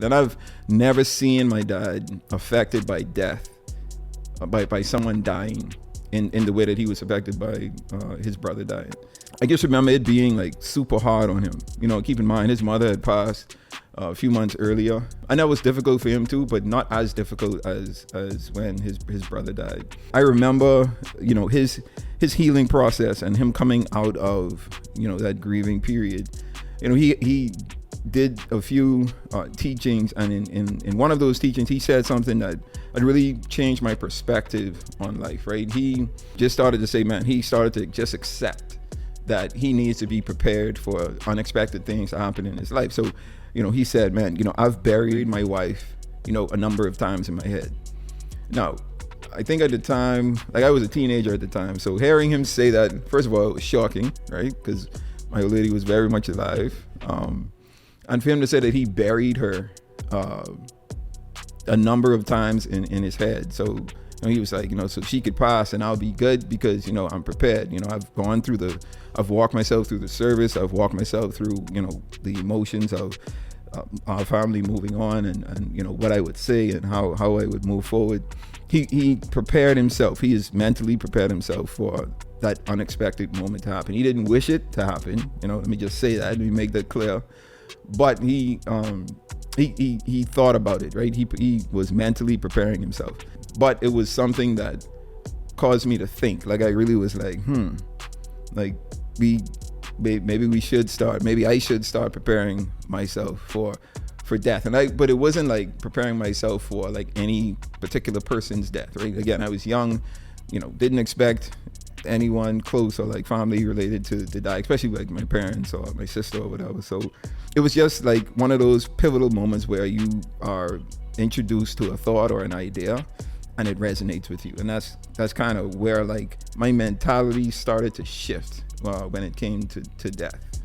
And I've never seen my dad affected by death, by someone dying in the way that he was affected by his brother dying. I just remember it being like super hard on him. Keep in mind, his mother had passed a few months earlier. I know it was difficult for him too, but not as difficult as when his brother died. I remember, his healing process and him coming out of, that grieving period. He did a few teachings, and in one of those teachings, he said something that had really changed my perspective on life, right? He just started to say, man, he started to just accept that he needs to be prepared for unexpected things to happen in his life. So, he said, man, I've buried my wife, a number of times in my head. Now, I think at the time, I was a teenager at the time, so hearing him say that, first of all, it was shocking, right? Because my old lady was very much alive. And for him to say that he buried her a number of times in his head. So he was like, so she could pass and I'll be good because, I'm prepared. I've walked myself through the service. I've walked myself through, the emotions of our family moving on and what I would say and how I would move forward. He prepared himself. He has mentally prepared himself for that unexpected moment to happen. He didn't wish it to happen. Let me just say that. Let me make that clear. But he thought about it, right? He was mentally preparing himself. But it was something that caused me to think. I really was like, maybe I should start preparing myself for death. But it wasn't preparing myself for any particular person's death, right? Again, I was young, didn't expect anyone close or family related to die, especially my parents or my sister or whatever. So it was just one of those pivotal moments where you are introduced to a thought or an idea and it resonates with you. And that's kind of where my mentality started to shift when it came to death.